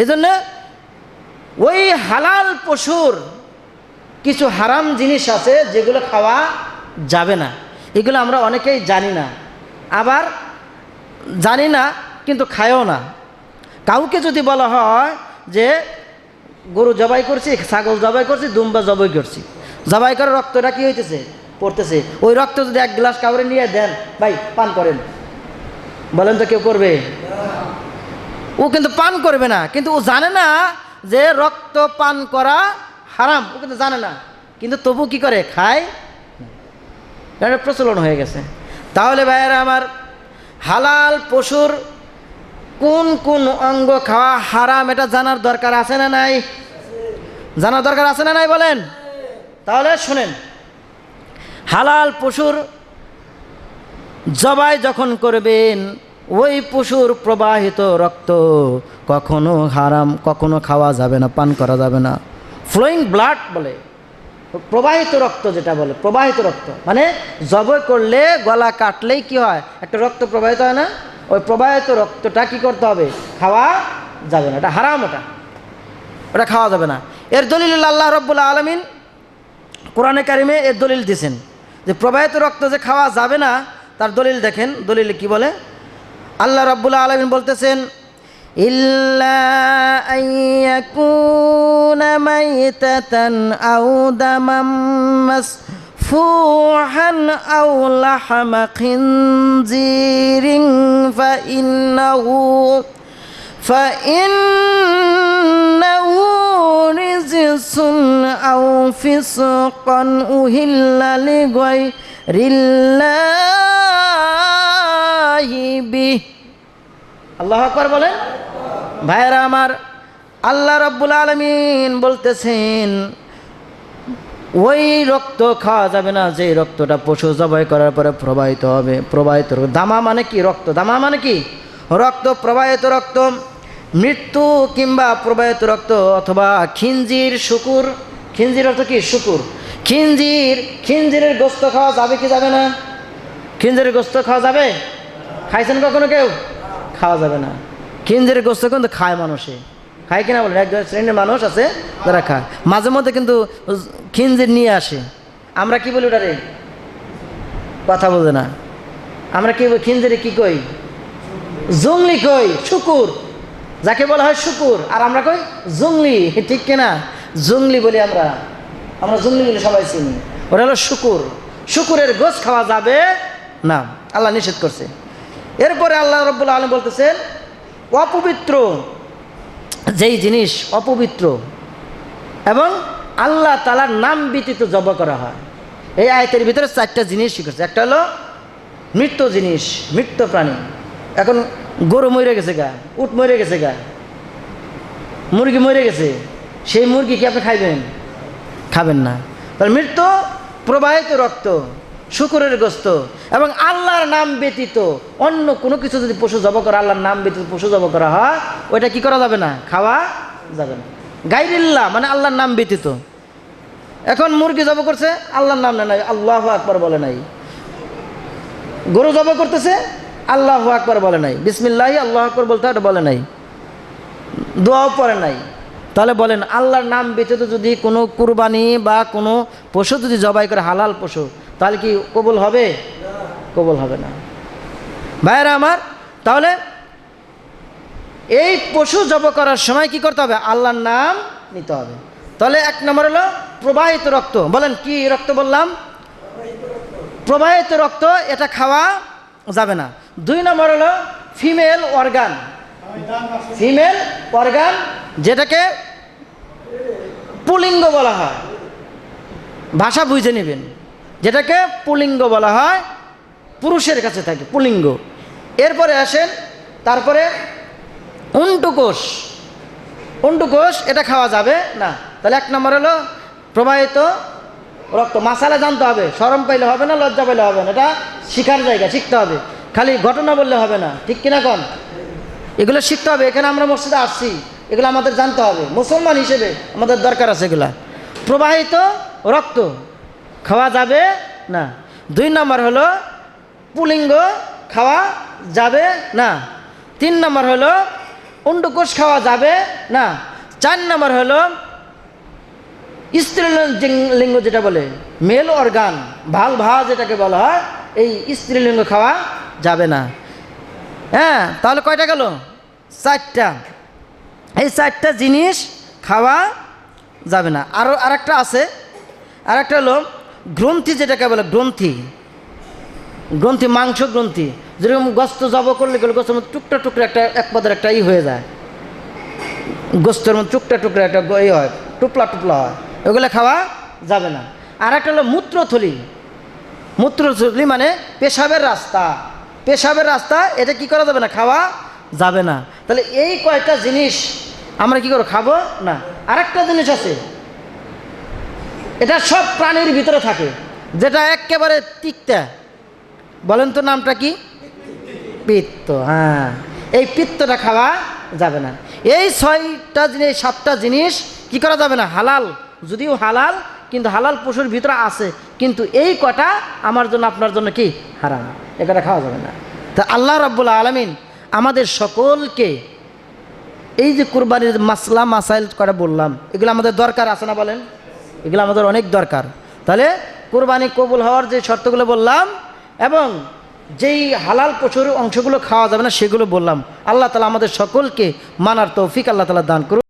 এজন্য ওই হালাল পশুর কিছু হারাম জিনিস আছে যেগুলো খাওয়া যাবে না। এগুলো আমরা অনেকেই জানি না, আবার জানি না কিন্তু খায়ও না। কাউকে যদি বলা হয় যে গরু জবাই করছি, ছাগল জবাই করছি, দুম্বা জবাই করছি, জবাই করে রক্তটা কী হইতেছে, পড়তেছে, ওই রক্ত যদি এক গ্লাস কাউরে নিয়ে দেন, ভাই পান করেন, বলেন তো কেউ করবে? ও কিন্তু পান করবে না, কিন্তু ও জানে না যে রক্ত পান করা হারাম, ও কিন্তু জানে না, কিন্তু তবু কি করে, খায়, এটা প্রচলন হয়ে গেছে। তাহলে ভাইয়েরা আমার, হালাল পশুর কোন কোন অঙ্গ খাওয়া হারাম এটা জানার দরকার আছে না নাই? জানার দরকার আছে না নাই বলেন? তাহলে শুনেন, হালাল পশুর জবাই যখন করবেন, ওই পশুর প্রবাহিত রক্ত কখনো হারাম, কখনো খাওয়া যাবে না, পান করা যাবে না। ফ্লোয়িং ব্লাড বলে, প্রবাহিত রক্ত যেটা বলে, প্রবাহিত রক্ত মানে জবাই করলে গলা কাটলেই কি হয়, একটা রক্ত প্রবাহিত হয় না, ওই প্রবাহিত রক্তটা কি করতে হবে, খাওয়া যাবে না, এটা হারাম, ওটা খাওয়া যাবে না। এর দলিল আল্লাহ রাব্বুল আলামিন কোরআনে কারিমে এর দলিল দিয়েছেন যে প্রবাহিত রক্ত যে খাওয়া যাবে না, তার দলিল দেখেন, দলিলে কি বলে, আল্লাহ রাব্বুল আলামিন বলতেছেন, ইল্লা আইয়াকুনা মাইতাতান আও দামাম মাসফুহান আও লাহমা খিনজিরিন ফাইন্নাহু রিজসুন আও ফিসকান উহিল্লা লিগাইরিল্লাহি বিহি। আল্লাহু আকবার বলেন। ভাইয়েরা আমার, আল্লাহ রাব্বুল আলামিন বলতেছেন ওই রক্ত খাওয়া যাবে না যে রক্তটা পশু জবাই করার পরে প্রবাহিত হবে। প্রবাহিত দামা মানে কি, রক্ত, দামা মানে কি, রক্ত, প্রবাহিত রক্ত, মৃত্যু কিংবা প্রবাহিত রক্ত, অথবা খিনজির, শুকুর, খিনজির অর্থ কি, শুকুর, খিনজিরের গোস্ত খাওয়া যাবে কি যাবে না? খিনজিরের গোস্ত খাওয়া যাবে? খাইছেন কখনো কেউ? খাওয়া যাবে না। খিনজিরের গোস্ত কিন্তু খায় মানুষে, খায় কিনা বলেন? এক শ্রেণীর মানুষ আছে যারা খায়, মাঝে মধ্যে কিন্তু খিনজির নিয়ে আসে। আমরা কি বলি ওটারে, কথা বোঝে না, আমরা কি খিনজিরে কি কই, জংলি কই, শুকুর, যাকে বলা হয় শুকুর, আর আমরা কই জংলি, ঠিক কিনা? জংলি বলি আমরা জংলি বলি, সবাই চিনি, ওটা হলো শুকুর। শুকুরের গোশ খাওয়া যাবে না, আল্লাহ নিষেধ করছে। এরপরে আল্লাহ রাব্বুল আলামিন বলতেছেন অপবিত্র যেই জিনিস অপবিত্র এবং আল্লাহ তাআলার নাম ব্যতীত জবাই করা হয়, এই আয়াতের ভিতরে চারটা জিনিস শিখেছে। একটা হলো মৃত জিনিস, মৃত প্রাণী। এখন গরু মরে গেছে গা, উট মরে গেছে গা, মুরগি মরে গেছে, সেই মুরগি কি আপনি খাইবেন? খাবেন না। তাহলে মৃত, প্রবাহিত রক্ত, শুকুরের গোস্ত এবং আল্লাহর নাম ব্যতীত অন্য কোনো কিছু যদি পশু জবাই করা, আল্লাহর নাম ব্যতীত পশু জবাই করা হয়, ওইটা কি করা যাবে না, খাওয়া যাবে না। গায়রিল্লাহ মানে আল্লাহর নাম ব্যতীত। এখন মুরগি জবাই করছে, আল্লাহর নাম নাই, আল্লাহু আকবার বলে নাই। গরু জবাই করতেছে, আল্লাহু আকবার বলে নাই, বিসমিল্লাহি আল্লাহু আকবার বলতে এটা বলে নাই, দোয়াও পড়ে নাই। তাহলে বলেন, আল্লাহর নাম ব্যতীত যদি কোনো কুরবানি বা কোনো পশু যদি জবাই করে, হালাল পশু, তাহলে কি কবুল হবে? কবুল হবে না। ভাইয়েরা আমার, তাহলে এই পশু জবাই করার সময় কি করতে হবে? আল্লাহর নাম নিতে হবে। তাহলে এক নম্বর হলো প্রবাহিত রক্ত। বলেন কি রক্ত বললাম? প্রবাহিত রক্ত, এটা খাওয়া যাবে না। 2 নম্বর হলো ফিমেল অর্গান, ফিমেল অর্গান যেটাকে পুলিঙ্গ বলা হয়, ভাষা বুঝে নেবেন, যেটাকে পুলিঙ্গ বলা হয়, পুরুষের কাছে থাকে পুলিঙ্গ। এরপরে আসেন, তারপরে অন্ডকোষ, অন্ডকোষ এটা খাওয়া যাবে না। তাহলে 1 নম্বর হলো প্রবাহিত রক্ত। মাসালা জানতে হবে, শরম পাইলে হবে না, লজ্জা পাইলে হবে না, এটা শিখার জায়গা, শিখতে হবে। খালি ঘটনা বললে হবে না, ঠিক কিনা কোন? এগুলো শিখতে হবে। এখানে আমরা মসজিদে আসছি, এগুলো আমাদের জানতে হবে, মুসলমান হিসেবে আমাদের দরকার আছে এগুলা। প্রবাহিত রক্ত খাওয়া যাবে না। 2 নম্বর হলো পুলিঙ্গ খাওয়া যাবে না। 3 নম্বর হলো অন্ডকোষ খাওয়া যাবে না। 4 নম্বর হলো স্ত্রীলিঙ্গ, যেটা বলে মেল অর্গান, ভালভা যেটাকে বলা হয়, এই স্ত্রীলিঙ্গ খাওয়া যাবে না। হ্যাঁ, তাহলে কয়টা গেল? 4টা। এই 4টা জিনিস খাওয়া যাবে না। আরেকটা আছে, আরেকটা হলো গ্রন্থি, যেটাকে বলে গ্রন্থি, মাংস গ্রন্থি। যেরকম গোস্ত জব করলে গোস্তের মধ্যে টুকরা টুকরা এক পদের একটা হয়ে যায়, গোস্তের মধ্যে টুকরা টুকরা একটা হয়, টুপলা টুপলা হয়, ওগুলো খাওয়া যাবে না। আর একটা হলো মূত্রথলি, মানে পেশাবের রাস্তা, এটা কি করা যাবে না? খাওয়া যাবে না। তাহলে এই কয়টা জিনিস আমরা কি করব? খাবো না। আরেকটা জিনিস আছে, এটা সব প্রাণীর ভিতরে থাকে, যেটা একেবারে তিক্তা। বলেন তো নামটা কি? পিত্ত। হ্যাঁ, এই পিত্তটা খাওয়া যাবে না। এই 6টা জিনিস, 7টা জিনিস কি করা যাবে না? হালাল, যদিও হালাল, কিন্তু হালাল পশুর ভিতরে আছে, কিন্তু এই কটা আমার জন্য আপনার জন্য কি? হারাম। এ কটা খাওয়া যাবে না। তা আল্লাহ রাব্বুল আলামিন আমাদের সকলকে এই যে কুরবানির মাসলা মাসাইল কটা বললাম, এগুলো আমাদের দরকার আছে না? বলেন, এগুলো আমাদের অনেক দরকার। তাহলে কুরবানি কবুল হওয়ার যে শর্তগুলো বললাম এবং যেই হালাল পশুর অংশগুলো খাওয়া যাবে না সেগুলো বললাম। আল্লাহ তাআলা আমাদের সকলকে মানার তৌফিক আল্লাহ তাআলা দান করুন।